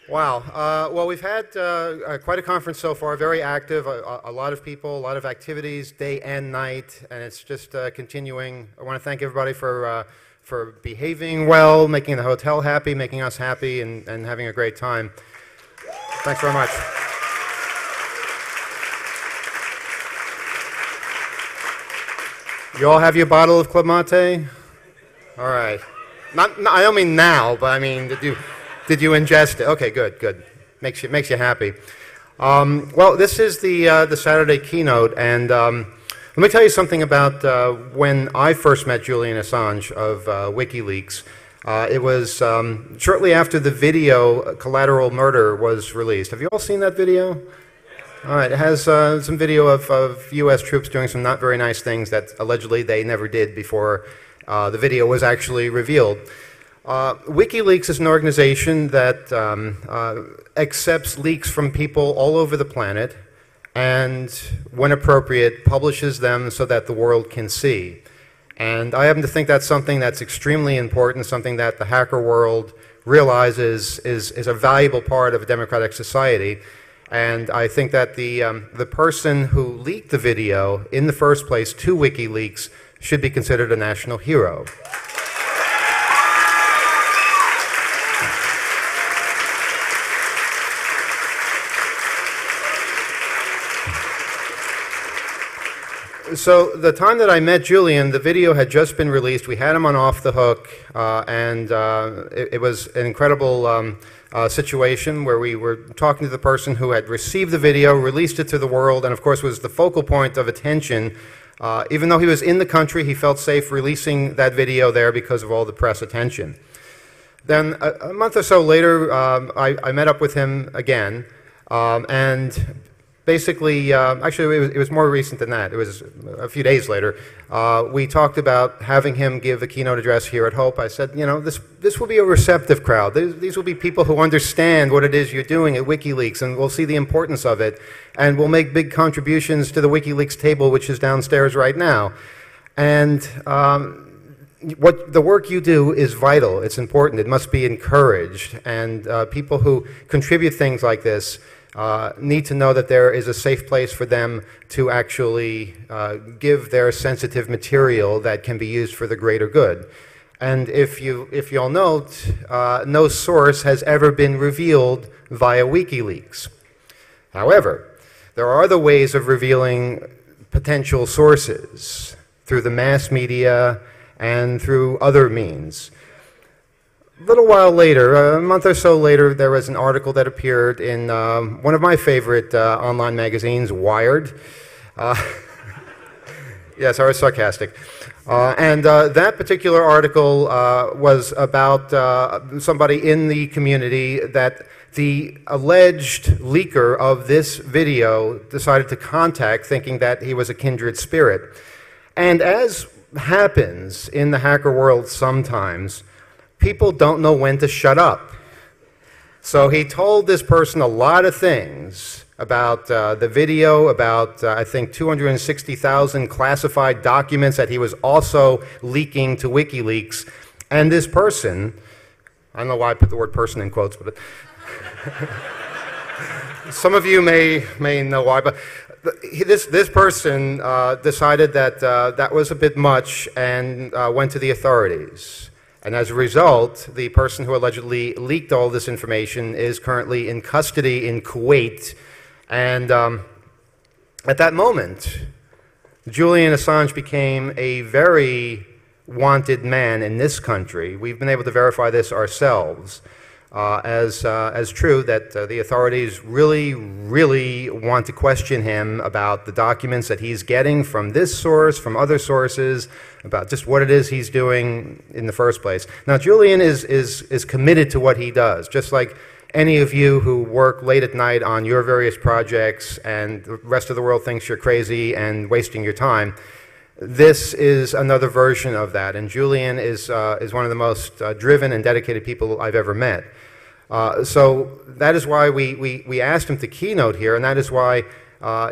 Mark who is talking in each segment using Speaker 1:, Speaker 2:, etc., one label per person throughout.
Speaker 1: Wow. Well, we've had quite a conference so far, very active, a lot of people, a lot of activities, day and night, and it's just continuing. I want to thank everybody for behaving well, making the hotel happy, making us happy, and having a great time. Thanks very much. You all have your bottle of Club Mate? All right. I don't mean now, but I mean, did you ingest it? Okay, good. Makes you happy. Well, this is the Saturday keynote, and let me tell you something about when I first met Julian Assange of WikiLeaks. It was shortly after the video Collateral Murder was released. Have you all seen that video? All right, it has some video of U.S. troops doing some not very nice things that allegedly they never did before the video was actually revealed. WikiLeaks is an organization that accepts leaks from people all over the planet and, when appropriate, publishes them so that the world can see. And I happen to think that's something that's extremely important, something that the hacker world realizes is a valuable part of a democratic society. And I think that the person who leaked the video in the first place to WikiLeaks should be considered a national hero. So the time that I met Julian, the video had just been released. We had him on Off the Hook, and it was an incredible situation where we were talking to the person who had received the video, released it to the world, and of course was the focal point of attention. Even though he was in the country, he felt safe releasing that video there because of all the press attention. Then a month or so later, I met up with him again, and basically, actually it was more recent than that. It was a few days later. We talked about having him give a keynote address here at H.O.P.E. I said, you know, this will be a receptive crowd. These will be people who understand what it is you're doing at WikiLeaks, and will see the importance of it, and will make big contributions to the WikiLeaks table, which is downstairs right now. And what the work you do is vital. It's important. It must be encouraged. And people who contribute things like this need to know that there is a safe place for them to actually give their sensitive material that can be used for the greater good. And if you'll note, no source has ever been revealed via WikiLeaks. However, there are other ways of revealing potential sources through the mass media and through other means. A little while later, a month or so later, there was an article that appeared in one of my favorite online magazines, Wired. Yes, I was sarcastic. And that particular article was about somebody in the community that the alleged leaker of this video decided to contact, thinking that he was a kindred spirit. And as happens in the hacker world sometimes, people don't know when to shut up. So he told this person a lot of things about the video, about, I think, 260,000 classified documents that he was also leaking to WikiLeaks. And this person, I don't know why I put the word person in quotes, but some of you may know why, but this person decided that that was a bit much and went to the authorities. And as a result, the person who allegedly leaked all this information is currently in custody in Kuwait. And at that moment, Julian Assange became a very wanted man in this country. We've been able to verify this ourselves as true, that the authorities really want to question him about the documents that he's getting from this source, from other sources, about just what it is he's doing in the first place. Now, Julian is committed to what he does, just like any of you who work late at night on your various projects and the rest of the world thinks you're crazy and wasting your time. This is another version of that, and Julian is one of the most driven and dedicated people I've ever met. So that is why we asked him to keynote here, and that is why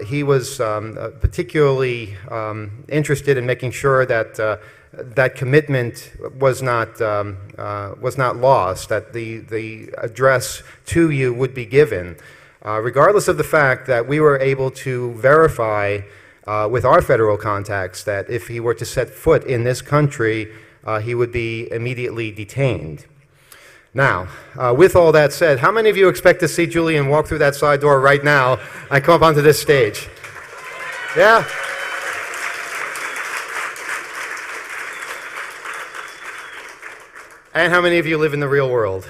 Speaker 1: he was particularly interested in making sure that that commitment was not lost, that the address to you would be given, regardless of the fact that we were able to verify with our federal contacts that if he were to set foot in this country, he would be immediately detained. Now, with all that said, how many of you expect to see Julian walk through that side door right now and come up onto this stage? Yeah? And how many of you live in the real world?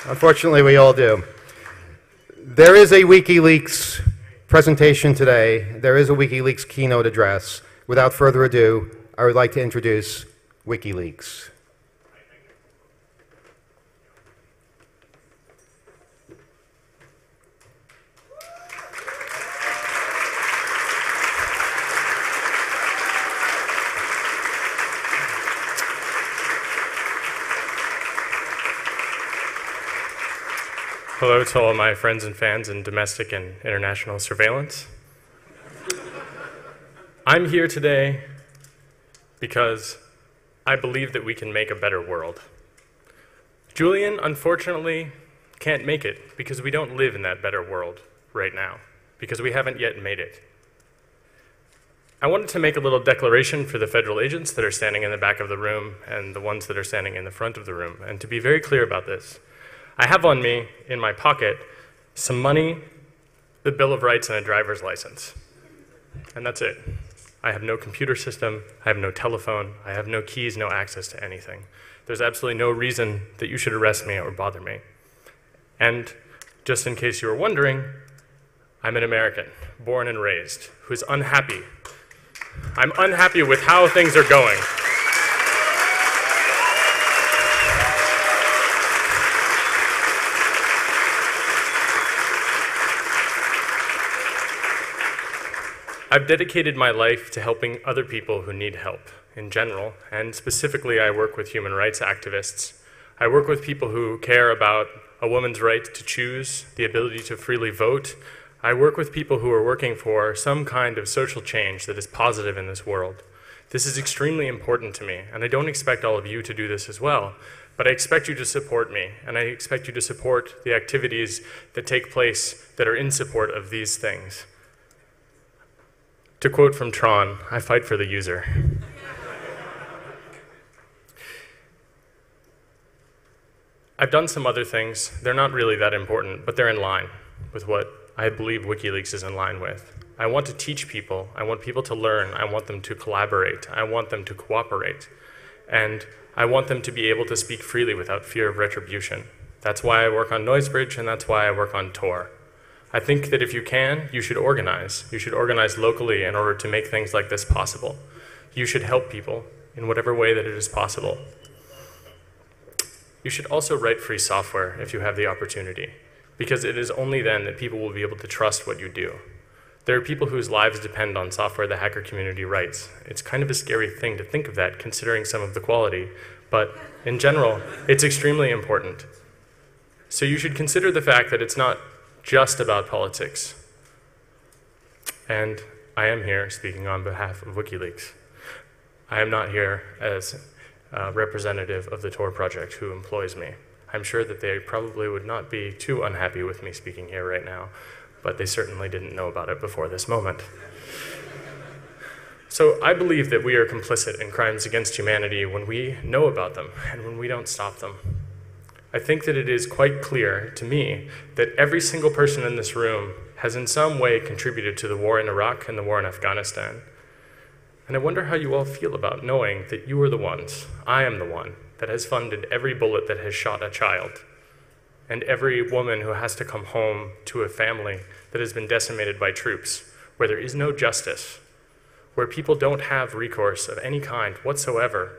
Speaker 1: Unfortunately, we all do. There is a WikiLeaks presentation today. There is a WikiLeaks keynote address. Without further ado, I would like to introduce WikiLeaks.
Speaker 2: Hello to all my friends and fans in domestic and international surveillance. I'm here today because I believe that we can make a better world. Julian, unfortunately, can't make it because we don't live in that better world right now, because we haven't yet made it. I wanted to make a little declaration for the federal agents that are standing in the back of the room and the ones that are standing in the front of the room, and to be very clear about this. I have on me, in my pocket, some money, the Bill of Rights, and a driver's license. And that's it. I have no computer system, I have no telephone, I have no keys, no access to anything. There's absolutely no reason that you should arrest me or bother me. And just in case you were wondering, I'm an American, born and raised, who is unhappy. I'm unhappy with how things are going. I've dedicated my life to helping other people who need help in general, and specifically I work with human rights activists. I work with people who care about a woman's right to choose, the ability to freely vote. I work with people who are working for some kind of social change that is positive in this world. This is extremely important to me, and I don't expect all of you to do this as well, but I expect you to support me, and I expect you to support the activities that take place that are in support of these things. To quote from Tron, I fight for the user. I've done some other things. They're not really that important, but they're in line with what I believe WikiLeaks is in line with. I want to teach people. I want people to learn. I want them to collaborate. I want them to cooperate. And I want them to be able to speak freely without fear of retribution. That's why I work on Noisebridge, and that's why I work on Tor. I think that if you can, you should organize. You should organize locally in order to make things like this possible. You should help people in whatever way that it is possible. You should also write free software if you have the opportunity, because it is only then that people will be able to trust what you do. There are people whose lives depend on software the hacker community writes. It's kind of a scary thing to think of that, considering some of the quality, but in general, it's extremely important. So you should consider the fact that it's not just about politics. And I am here speaking on behalf of WikiLeaks. I am not here as a representative of the Tor project who employs me. I'm sure that they probably would not be too unhappy with me speaking here right now, but they certainly didn't know about it before this moment. So I believe that we are complicit in crimes against humanity when we know about them and when we don't stop them. I think that it is quite clear to me that every single person in this room has in some way contributed to the war in Iraq and the war in Afghanistan. And I wonder how you all feel about knowing that you are the ones, I am the one, that has funded every bullet that has shot a child, and every woman who has to come home to a family that has been decimated by troops, where there is no justice, where people don't have recourse of any kind whatsoever,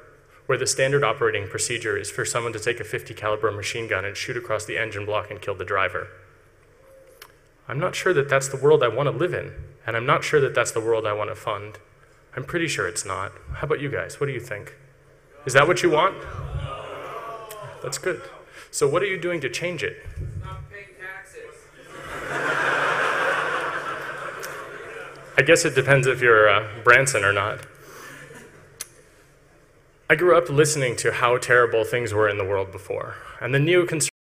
Speaker 2: where the standard operating procedure is for someone to take a .50 caliber machine gun and shoot across the engine block and kill the driver. I'm not sure that that's the world I want to live in, and I'm not sure that that's the world I want to fund. I'm pretty sure it's not. How about you guys? What do you think? Is that what you want? That's good. So what are you doing to change it?
Speaker 3: Stop paying taxes.
Speaker 2: I guess it depends if you're Branson or not. I grew up listening to how terrible things were in the world before, and the neoconservatives